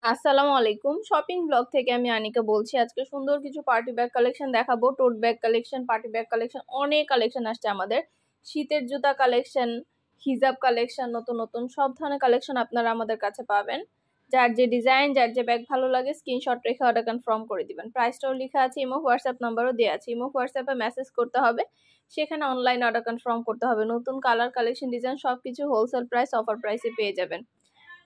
আসসালামু আলাইকুম। Shopping blog থেকে আমি আনিকা বলছি। আজকে সুন্দর কিছু পার্টি ব্যাগ কালেকশন দেখাবো। টোট bag collection, party bag collection, অনেক কালেকশন আসছে আমাদের। শীতের জুতা কালেকশন, হিজাব কালেকশন, নতুন নতুন সব ধরনের কালেকশন আপনারা আমাদের কাছে পাবেন। যার যে ডিজাইন, যার যে ব্যাগ ভালো লাগে স্ক্রিনশট রেখে অর্ডার কনফার্ম করে দিবেন। প্রাইসটাও লেখা আছে, ইমো হোয়াটসঅ্যাপ নাম্বারও দেওয়া আছে। ইমো হোয়াটসঅ্যাপে মেসেজ করতে হবে, সেখানে অনলাইন অর্ডার কনফার্ম করতে হবে। নতুন কালার, কালেকশন, ডিজাইন সবকিছু হোলসেল প্রাইস, অফার প্রাইসে পেয়ে যাবেন।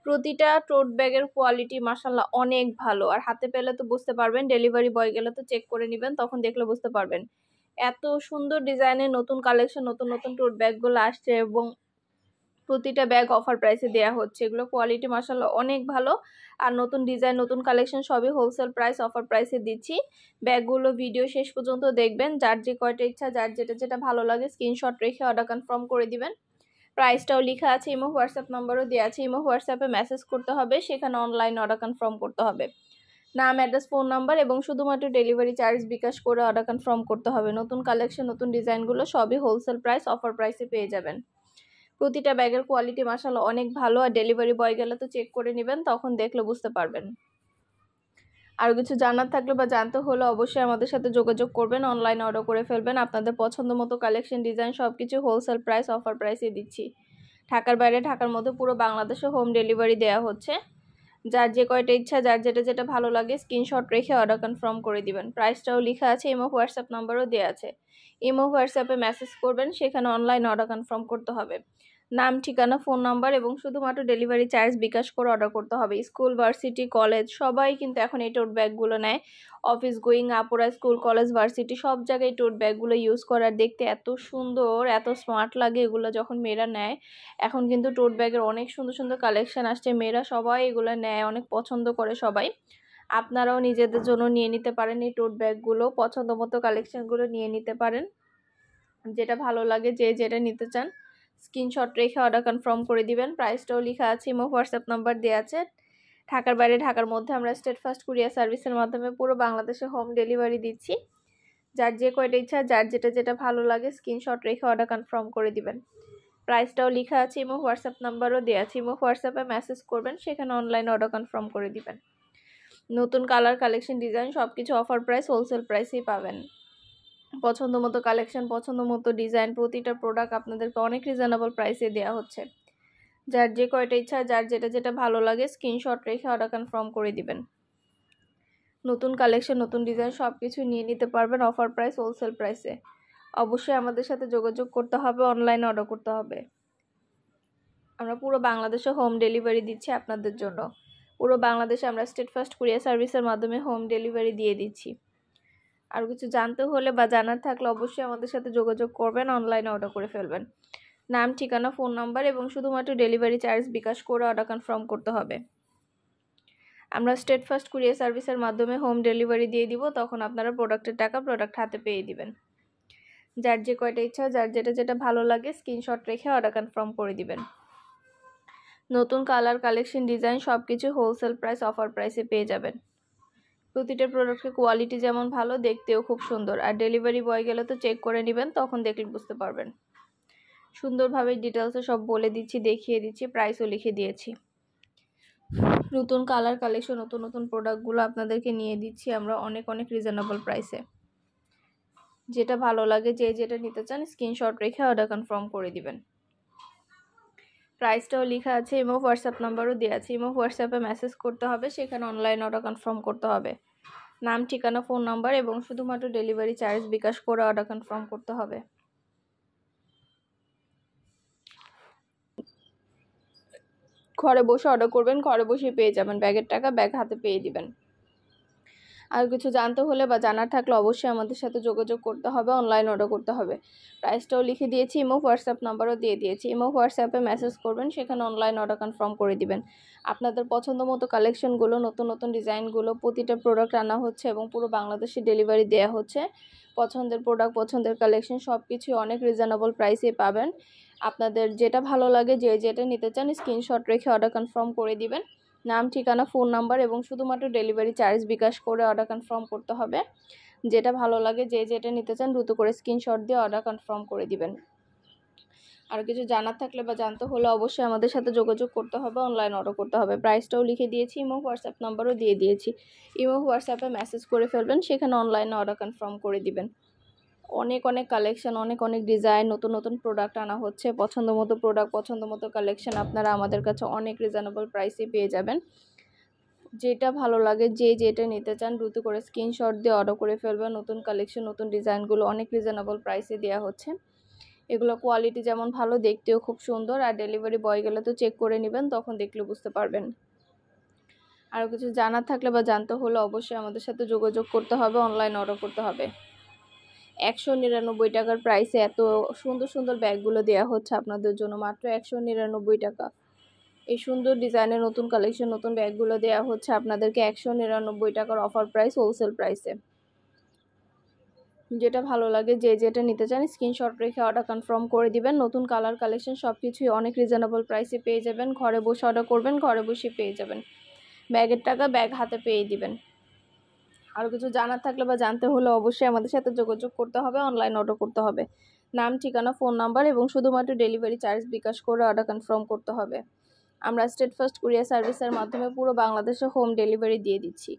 প্রতিটা টোট ব্যাগের কোয়ালিটি মাশাআল্লাহ অনেক ভালো। আর হাতে পেলে তো বুঝতে পারবেন, ডেলিভারি বয় গেলে তো চেক করে নেবেন, তখন দেখলে বুঝতে পারবেন। এত সুন্দর ডিজাইনের নতুন কালেকশন, নতুন নতুন টোট ব্যাগগুলো আসছে এবং প্রতিটা ব্যাগ অফার প্রাইসে দেয়া হচ্ছে। এগুলো কোয়ালিটি মাশাআল্লাহ অনেক ভালো। আর নতুন ডিজাইন, নতুন কালেকশন সবই হোলসেল প্রাইস, অফার প্রাইসে দিচ্ছি। ব্যাগগুলো ভিডিও শেষ পর্যন্ত দেখবেন। যার যে কয়টা ইচ্ছা, যার যেটা যেটা ভালো লাগে স্ক্রিনশট রেখে অর্ডার কনফার্ম করে দিবেন। প্রাইসটাও লেখা আছে, ইমো হোয়াটসঅ্যাপ নাম্বারও দেওয়া আছে। ইমো হোয়াটসঅ্যাপে মেসেজ করতে হবে, সেখানে অনলাইন অর্ডার কনফার্ম করতে হবে। নাম, অ্যাড্রেস, ফোন নাম্বার এবং শুধুমাত্র ডেলিভারি চার্জ বিকাশ করে অর্ডার কনফার্ম করতে হবে। নতুন কালেকশন, নতুন ডিজাইনগুলো সবই হোলসেল প্রাইস, অফার প্রাইসে পেয়ে যাবেন। প্রতিটা ব্যাগের কোয়ালিটি মাশাআল্লাহ অনেক ভালো। আর ডেলিভারি বয় গেলে তো চেক করে নেবেন, তখন দেখলে বুঝতে পারবেন। আরও কিছু জানার থাকলে বা জানতে হলে অবশ্যই আমাদের সাথে যোগাযোগ করবেন, অনলাইন অর্ডার করে ফেলবেন। আপনাদের পছন্দ মতো কালেকশন, ডিজাইন সব কিছু হোলসেল প্রাইস, অফার প্রাইসে দিচ্ছি। ঢাকার বাইরে, ঢাকার মধ্যে পুরো বাংলাদেশে হোম ডেলিভারি দেওয়া হচ্ছে। যার যে কয়টা ইচ্ছা, যার যেটা যেটা ভালো লাগে স্ক্রিনশট রেখে অর্ডার কনফার্ম করে দিবেন। প্রাইসটাও লেখা আছে, ইমো হোয়াটসঅ্যাপ নাম্বারও দেওয়া আছে। ইমো হোয়াটসঅ্যাপে মেসেজ করবেন, সেখানে অনলাইন অর্ডার কনফার্ম করতে হবে। নাম, ঠিকানা, ফোন নাম্বার এবং শুধুমাত্র ডেলিভারি চার্জ বিকাশ করে অর্ডার করতে হবে। স্কুল, ভার্সিটি, কলেজ সবাই কিন্তু এখন এই টোট ব্যাগগুলো নেয়। অফিস গোয়িং আপুরা স্কুল, কলেজ, ভার্সিটি সব জায়গায় টোট ব্যাগগুলো ইউজ করার, দেখতে এত সুন্দর, এত স্মার্ট লাগে এগুলো যখন মেয়েরা নেয়। এখন কিন্তু টোট ব্যাগের অনেক সুন্দর সুন্দর কালেকশন আসছে, মেয়েরা সবাই এগুলো নেয়, অনেক পছন্দ করে সবাই। আপনারাও নিজেদের জন্য নিয়ে নিতে পারেন এই টোট ব্যাগগুলো, পছন্দ মতো কালেকশনগুলো নিয়ে নিতে পারেন। যেটা ভালো লাগে, যে যেটা নিতে চান স্ক্রিনশট রেখে অর্ডার কনফার্ম করে দিবেন। প্রাইসটাও লেখা আছে, ইমো হোয়াটসঅ্যাপ নাম্বার দেওয়া আছে। ঢাকার বাইরে, ঢাকার মধ্যে আমরা স্টেট ফার্স্ট কুরিয়ার সার্ভিসের মাধ্যমে পুরো বাংলাদেশে হোম ডেলিভারি দিচ্ছি। যার যে কয়টা ইচ্ছা, যার যেটা যেটা ভালো লাগে স্ক্রিনশট রেখে অর্ডার কনফার্ম করে দিবেন। প্রাইসটাও লেখা আছে, ইমো হোয়াটসঅ্যাপ নাম্বারও দেওয়া আছে। ইমো হোয়াটসঅ্যাপে মেসেজ করবেন, সেখানে অনলাইন অর্ডার কনফার্ম করে দিবেন। নতুন কালার, কালেকশন, ডিজাইন সব কিছু অফার প্রাইস, হোলসেল প্রাইসেই পাবেন। পছন্দ মতো কালেকশন, পছন্দ মতো ডিজাইন, প্রতিটা প্রোডাক্ট আপনাদেরকে অনেক রিজনেবল প্রাইসে দেওয়া হচ্ছে। যার যে কয়টা ইচ্ছা, যার যেটা যেটা ভালো লাগে স্ক্রিনশট রেখে অর্ডার কনফার্ম করে দিবেন। নতুন কালেকশন, নতুন ডিজাইন সব কিছু নিয়ে নিতে পারবেন অফার প্রাইস, হোলসেল প্রাইসে। অবশ্যই আমাদের সাথে যোগাযোগ করতে হবে, অনলাইনে অর্ডার করতে হবে। আমরা পুরো বাংলাদেশে হোম ডেলিভারি দিচ্ছি আপনাদের জন্য। পুরো বাংলাদেশে আমরা স্টেট ফার্স্ট কুরিয়ার সার্ভিসের মাধ্যমে হোম ডেলিভারি দিয়ে দিচ্ছি। আর কিছু জানতে হলে বা জানার থাকলে অবশ্যই আমাদের সাথে যোগাযোগ করবেন, অনলাইনে অর্ডার করে ফেলবেন। নাম, ঠিকানা, ফোন নাম্বার এবং শুধুমাত্র ডেলিভারি চার্জ বিকাশ করে অর্ডার কনফার্ম করতে হবে। আমরা স্টেট ফার্স্ট কুরিয়ার সার্ভিসের মাধ্যমে হোম ডেলিভারি দিয়ে দিব, তখন আপনারা প্রোডাক্টের টাকা প্রোডাক্ট হাতে পেয়ে দিবেন। যার যে কয়টা ইচ্ছা, যার যেটা যেটা ভালো লাগে স্ক্রিনশট রেখে অর্ডার কনফার্ম করে দিবেন। নতুন কালার, কালেকশন, ডিজাইন সব কিছু হোলসেল প্রাইস, অফার প্রাইসে পেয়ে যাবেন। প্রতিটা প্রোডাক্টের কোয়ালিটি যেমন ভালো, দেখতেও খুব সুন্দর। আর ডেলিভারি বয় গেলে তো চেক করে নেবেন, তখন দেখলে বুঝতে পারবেন। সুন্দরভাবে ডিটেলসে সব বলে দিচ্ছি, দেখিয়ে দিচ্ছি, প্রাইসও লিখে দিয়েছি। নতুন কালার, কালেকশন, নতুন নতুন প্রোডাক্টগুলো আপনাদেরকে নিয়ে দিচ্ছি আমরা অনেক অনেক রিজনেবল প্রাইসে। যেটা ভালো লাগে, যে যেটা নিতে চান স্ক্রিনশট রেখে অর্ডার কনফার্ম করে দিবেন। প্রাইসটাও লেখা আছে, ইমো হোয়াটসঅ্যাপ নাম্বারও দেওয়া আছে। ইমো হোয়াটসঅ্যাপে মেসেজ করতে হবে, সেখানে অনলাইন অর্ডার কনফার্ম করতে হবে। নাম, ঠিকানা, ফোন নাম্বার এবং শুধুমাত্র ডেলিভারি চার্জ বিকাশ করে অর্ডার কনফার্ম করতে হবে। ঘরে বসে অর্ডার করবেন, ঘরে বসে পেয়ে যাবেন। ব্যাগের টাকা ব্যাগ হাতে পেয়ে দিবেন। আর কিছু জানতে হলে বা জানার থাকলে অবশ্যই আমাদের সাথে যোগাযোগ করতে হবে, অনলাইন অর্ডার করতে হবে। প্রাইসটাও লিখে দিয়েছি, ইমো হোয়াটসঅ্যাপ নাম্বারও দিয়ে দিয়েছি। ইমো হোয়াটসঅ্যাপে মেসেজ করবেন, সেখানে অনলাইন অর্ডার কনফার্ম করে দিবেন। আপনাদের পছন্দ মতো কালেকশনগুলো, নতুন নতুন ডিজাইনগুলো, প্রতিটা প্রোডাক্ট আনা হচ্ছে এবং পুরো বাংলাদেশে ডেলিভারি দেওয়া হচ্ছে। পছন্দের প্রোডাক্ট, পছন্দের কালেকশন সব কিছুই অনেক রিজনেবল প্রাইসে পাবেন। আপনাদের যেটা ভালো লাগে, যে যেটা নিতে চান স্ক্রিনশট রেখে অর্ডার কনফার্ম করে দিবেন। নাম, ঠিকানা, ফোন নাম্বার এবং শুধুমাত্র ডেলিভারি চার্জ বিকাশ করে অর্ডার কনফার্ম করতে হবে। যেটা ভালো লাগে, যে যেটা নিতে চান দ্রুত করে স্ক্রিনশট দিয়ে অর্ডার কনফার্ম করে দিবেন। আর কিছু জানার থাকলে বা জানতে হলে অবশ্যই আমাদের সাথে যোগাযোগ করতে হবে, অনলাইন অর্ডার করতে হবে। প্রাইসটাও লিখে দিয়েছি, ইমো হোয়াটসঅ্যাপ নাম্বারও দিয়ে দিয়েছি। ইমো হোয়াটসঅ্যাপে মেসেজ করে ফেলবেন, সেখানে অনলাইনে অর্ডার কনফার্ম করে দিবেন। অনেক কালেকশন, অনেক ডিজাইন, নতুন প্রোডাক্ট আনা হচ্ছে। পছন্দ মতো প্রোডাক্ট, পছন্দ মতো কালেকশন আপনারা আমাদের কাছে অনেক রিজনেবল প্রাইসে পেয়ে যাবেন। যেটা ভালো লাগে, যেটা নিতে চান দ্রুত করে স্ক্রিনশট দিয়ে অর্ডার করে ফেলবেন। নতুন কালেকশন, নতুন ডিজাইনগুলো অনেক রিজনেবল প্রাইসে দেওয়া হচ্ছে। এগুলো কোয়ালিটি যেমন ভালো, দেখতেও খুব সুন্দর। আর ডেলিভারি বয় গেলে তো চেক করে নেবেন, তখন দেখলে বুঝতে পারবেন। আরও কিছু জানার থাকলে বা জানতে হলে অবশ্যই আমাদের সাথে যোগাযোগ করতে হবে, অনলাইন অর্ডার করতে হবে। 199 টাকার প্রাইসে এত সুন্দর ব্যাগগুলো দেওয়া হচ্ছে আপনাদের জন্য, মাত্র 199 টাকা। এই সুন্দর ডিজাইনের নতুন কালেকশন, নতুন ব্যাগগুলো দেওয়া হচ্ছে আপনাদেরকে 199 টাকার অফার প্রাইস, হোলসেল প্রাইসে। যেটা ভালো লাগে, যেটা নিতে চান স্ক্রিনশট রেখে অর্ডার কনফার্ম করে দিবেন। নতুন কালার কালেকশন সব কিছুই অনেক রিজনেবল প্রাইসে পেয়ে যাবেন। ঘরে বসে অর্ডার করবেন, ঘরে বসে পেয়ে যাবেন। ব্যাগের টাকা ব্যাগ হাতে পেয়ে দিবেন। আরও কিছু জানার থাকলে বা জানতে হলে অবশ্যই আমাদের সাথে যোগাযোগ করতে হবে, অনলাইন অর্ডার করতে হবে। নাম, ঠিকানা, ফোন নাম্বার এবং শুধুমাত্র ডেলিভারি চার্জ বিকাশ করে অর্ডার কনফার্ম করতে হবে। আমরা স্টেট ফার্স্ট কুরিয়ার সার্ভিসের মাধ্যমে পুরো বাংলাদেশে হোম ডেলিভারি দিয়ে দিচ্ছি।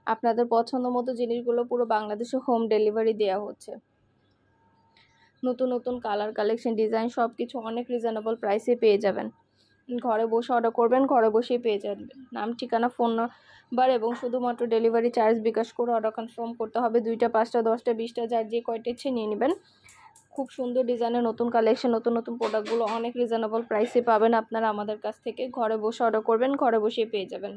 আপনাদের পছন্দ মতো জিনিসগুলো পুরো বাংলাদেশে হোম ডেলিভারি দেওয়া হচ্ছে। নতুন কালার কালেকশন, ডিজাইন সব কিছু অনেক রিজনেবল প্রাইসে পেয়ে যাবেন। ঘরে বসে অর্ডার করবেন, ঘরে বসেই পেয়ে যাবেন। নাম, ঠিকানা, ফোন নাম্বার এবং শুধুমাত্র ডেলিভারি চার্জ বিকাশ করে অর্ডার কনফার্ম করতে হবে। 2টা, 5টা, 10টা, 20টা, যার যে কয়টা ইচ্ছে নিয়ে নেবেন। খুব সুন্দর ডিজাইনের নতুন কালেকশন, নতুন প্রোডাক্টগুলো অনেক রিজনেবল প্রাইসে পাবেন আপনারা আমাদের কাছ থেকে। ঘরে বসে অর্ডার করবেন, ঘরে বসেই পেয়ে যাবেন।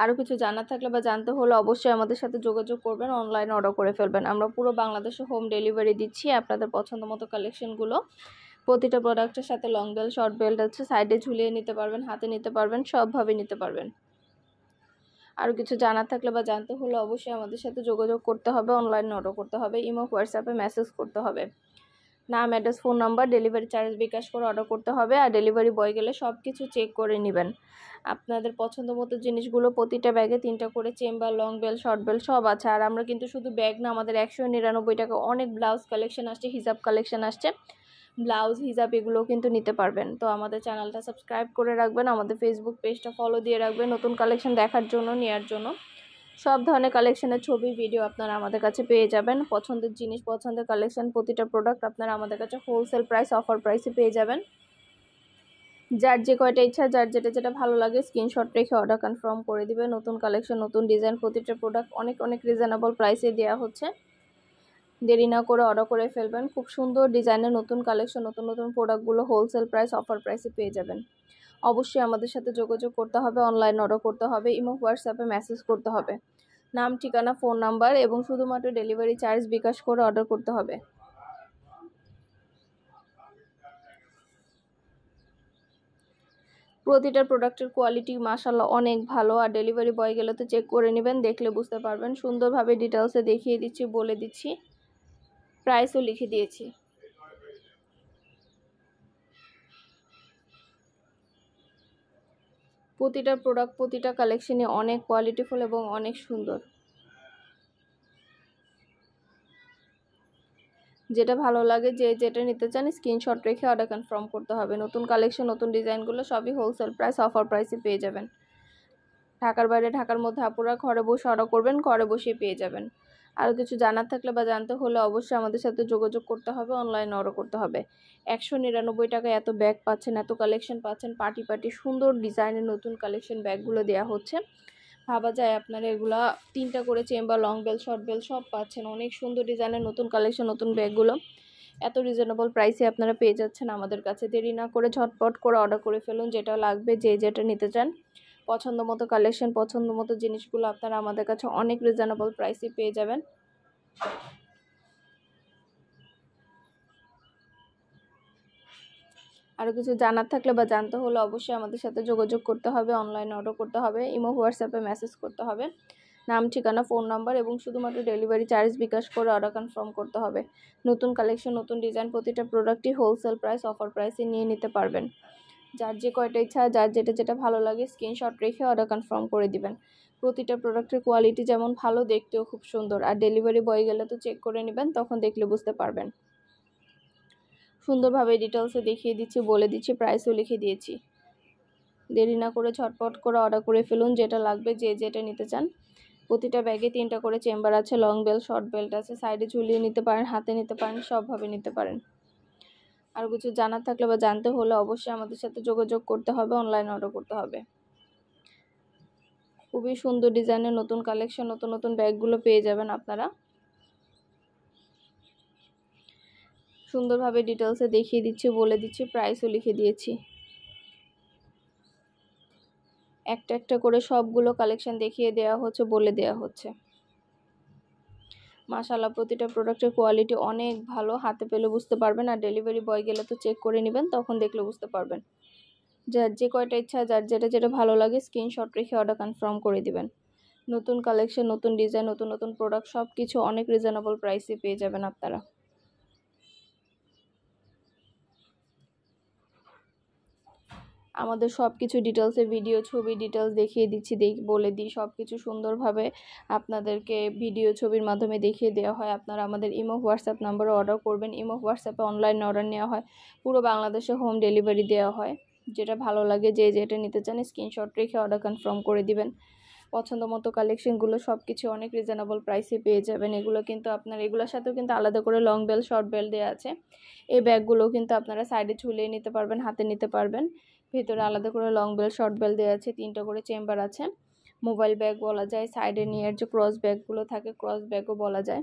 আরও কিছু জানার থাকলে বা জানতে হলে অবশ্যই আমাদের সাথে যোগাযোগ করবেন, অনলাইনে অর্ডার করে ফেলবেন। আমরা পুরো বাংলাদেশে হোম ডেলিভারি দিচ্ছি। আপনাদের পছন্দ মতো কালেকশনগুলো প্রতিটা প্রোডাক্টের সাথে লং বেল্ট, শর্ট বেল্ট আছে, সাইডে ঝুলিয়ে নিতে পারবেন, হাতে নিতে পারবেন, সবভাবে নিতে পারবেন। আরও কিছু জানার থাকলে বা জানতে হলে অবশ্যই আমাদের সাথে যোগাযোগ করতে হবে, অনলাইনে অর্ডার করতে হবে। ইমো হোয়াটসঅ্যাপে মেসেজ করতে হবে। নাম, address, phone number, delivery charge bKash করে অর্ডার করতে হবে। আর ডেলিভারি বয় গেলে সব কিছু চেক করে নেবেন। আপনাদের পছন্দ মতো জিনিসগুলো প্রতিটা ব্যাগে 3টা করে chamber, long belt, short belt সব আছে। আর আমরা কিন্তু শুধু ব্যাগ না, আমাদের 199 টাকা অনেক ব্লাউজ কালেকশন আসছে, হিজাব কালেকশন আসছে। ব্লাউজ, হিজাব এগুলোও কিন্তু নিতে পারবেন। তো আমাদের চ্যানেলটা সাবস্ক্রাইব করে রাখবেন, আমাদের ফেসবুক পেজটা ফলো দিয়ে রাখবেন নতুন কালেকশন দেখার জন্য, নেওয়ার জন্য। সব ধরনের কালেকশনের ছবি, ভিডিও আপনারা আমাদের কাছে পেয়ে যাবেন। পছন্দের জিনিস, পছন্দের কালেকশন, প্রতিটা প্রোডাক্ট আপনারা আমাদের কাছে হোলসেল প্রাইস, অফার প্রাইসে পেয়ে যাবেন। যার যে কয়টা ইচ্ছা, যার যেটা ভালো লাগে স্ক্রিনশট রেখে অর্ডার কনফার্ম করে দিবে। নতুন কালেকশন, নতুন ডিজাইন, প্রতিটা প্রোডাক্ট অনেক রিজনেবল প্রাইসে দেওয়া হচ্ছে। দেরি না করে অর্ডার করে ফেলবেন। খুব সুন্দর ডিজাইনের নতুন কালেকশন, নতুন প্রোডাক্টগুলো হোলসেল প্রাইস, অফার প্রাইসে পেয়ে যাবেন। অবশ্যই আমাদের সাথে যোগাযোগ করতে হবে, অনলাইন অর্ডার করতে হবে, ইমো হোয়াটসঅ্যাপে মেসেজ করতে হবে। নাম, ঠিকানা, ফোন নাম্বার এবং শুধুমাত্র ডেলিভারি চার্জ বিকাশ করে অর্ডার করতে হবে। প্রতিটা প্রোডাক্টের কোয়ালিটি মাশাআল্লাহ অনেক ভালো। আর ডেলিভারি বয় গেলে তো চেক করে নেবেন, দেখলে বুঝতে পারবেন। সুন্দরভাবে ডিটেলসে দেখিয়ে দিচ্ছি, বলে দিচ্ছি, প্রাইসও লিখে দিয়েছি। প্রতিটা প্রোডাক্ট, প্রতিটা কালেকশনই অনেক কোয়ালিটিফুল এবং অনেক সুন্দর। যেটা ভালো লাগে, যেটা নিতে চান স্ক্রিনশট রেখে অর্ডার কনফার্ম করতে হবে। নতুন কালেকশন, নতুন ডিজাইনগুলো সবই হোলসেল প্রাইস, অফার প্রাইসে পেয়ে যাবেন। ঢাকার বাইরে, ঢাকার মধ্যে আপুরা ঘরে বসে অর্ডার করবেন, ঘরে বসে পেয়ে যাবেন। আরও কিছু জানার থাকলে বা জানতে হলে অবশ্যই আমাদের সাথে যোগাযোগ করতে হবে, অনলাইনে অর্ডার করতে হবে। 199 টাকায় এত ব্যাগ পাচ্ছেন, এত কালেকশন পাচ্ছেন, পার্টি সুন্দর ডিজাইনের নতুন কালেকশন ব্যাগগুলো দেওয়া হচ্ছে। ভাবা যায় আপনারা এগুলা 3টা করে chamber, long bell, short bell সব পাচ্ছেন। অনেক সুন্দর ডিজাইনের নতুন কালেকশন, নতুন ব্যাগগুলো এত রিজনেবল প্রাইসে আপনারা পেয়ে যাচ্ছেন আমাদের কাছে। দেরি না করে ঝটপট করে অর্ডার করে ফেলুন, যেটা লাগবে, যেটা নিতে চান। পছন্দ মতো কালেকশন, পছন্দ মতো জিনিসগুলো আপনারা আমাদের কাছে অনেক রিজনেবল প্রাইসে পেয়ে যাবেন। আরও কিছু জানার থাকলে বা জানতে হলে অবশ্যই আমাদের সাথে যোগাযোগ করতে হবে, অনলাইনে অর্ডার করতে হবে, ইমো হোয়াটসঅ্যাপে মেসেজ করতে হবে। নাম, ঠিকানা, ফোন নাম্বার এবং শুধুমাত্র ডেলিভারি চার্জ বিকাশ করে অর্ডার কনফার্ম করতে হবে। নতুন কালেকশন, নতুন ডিজাইন, প্রতিটা প্রোডাক্টই হোলসেল প্রাইস, অফার প্রাইসে নিয়ে নিতে পারবেন। যার যে কয়টা ইচ্ছা, যার যেটা ভালো লাগে স্ক্রিনশট রেখে অর্ডার কনফার্ম করে দিবেন। প্রতিটা প্রোডাক্টের কোয়ালিটি যেমন ভালো, দেখতেও খুব সুন্দর। আর ডেলিভারি বয় গেলে তো চেক করে নেবেন, তখন দেখলে বুঝতে পারবেন। সুন্দরভাবে ডিটেলসে দেখিয়ে দিচ্ছি, বলে দিচ্ছি, প্রাইসও লিখে দিয়েছি। দেরি না করে ঝটপট করে অর্ডার করে ফেলুন, যেটা লাগবে যে যেটা নিতে চান। প্রতিটা ব্যাগে 3টা করে চেম্বার আছে, লং বেল্ট, শর্ট বেল্ট আছে, সাইডে ঝুলিয়ে নিতে পারেন, হাতে নিতে পারেন, সবভাবে নিতে পারেন। আর কিছু জানার থাকলে বা জানতে হলে অবশ্যই আমাদের সাথে যোগাযোগ করতে হবে, অনলাইন অর্ডার করতে হবে। খুবই সুন্দর ডিজাইনের নতুন কালেকশন, নতুন নতুন ব্যাগগুলো পেয়ে যাবেন আপনারা। সুন্দরভাবে ডিটেলসে দেখিয়ে দিচ্ছি, বলে দিচ্ছি, প্রাইসও লিখে দিয়েছি। একটা একটা করে সবগুলো কালেকশন দেখিয়ে দেওয়া হচ্ছে, বলে দেওয়া হচ্ছে। মাশাআল্লাহ, প্রতিটা প্রোডাক্টের কোয়ালিটি অনেক ভালো, হাতে পেলে বুঝতে পারবেন। আর ডেলিভারি বয় গেলে তো চেক করে নেবেন, তখন দেখলে বুঝতে পারবেন। যার যে কয়টা ইচ্ছা, যার যেটা যেটা ভালো লাগে স্ক্রিনশট রেখে অর্ডার কনফার্ম করে দিবেন। নতুন কালেকশন, নতুন ডিজাইন, নতুন নতুন প্রোডাক্ট সব কিছু অনেক রিজনেবল প্রাইসে পেয়ে যাবেন আপনারা। আমাদের সব কিছু ডিটেলসে ভিডিও, ছবি ডিটেলস দেখিয়ে দিচ্ছি, বলে দিই সব কিছু সুন্দরভাবে আপনাদেরকে ভিডিও, ছবির মাধ্যমে দেখিয়ে দেওয়া হয়। আপনারা আমাদের ইমো, হোয়াটসঅ্যাপ নাম্বারে অর্ডার করবেন। ইমো, হোয়াটসঅ্যাপে অনলাইন অর্ডার নেওয়া হয়, পুরো বাংলাদেশে হোম ডেলিভারি দেওয়া হয়। যেটা ভালো লাগে, যে যেটা নিতে চান স্ক্রিনশট রেখে অর্ডার কনফার্ম করে দিবেন। পছন্দ মতো কালেকশনগুলো সব কিছু অনেক রিজনেবল প্রাইসে পেয়ে যাবেন। এগুলো কিন্তু আপনার, এগুলোর সাথেও কিন্তু আলাদা করে লং বেল্ট, শর্ট বেল্ট দেওয়া আছে। এই ব্যাগগুলো কিন্তু আপনারা সাইডে ঝুলিয়ে নিতে পারবেন, হাতে নিতে পারবেন। ভেতরে আলাদা করে লং বেল্ট, শর্ট বেল্ট দেওয়া আছে, 3টা করে চেম্বার আছে। মোবাইল ব্যাগ বলা যায়, সাইডে নিয়ে যে ক্রস ব্যাগগুলো থাকে, ক্রস ব্যাগও বলা যায়।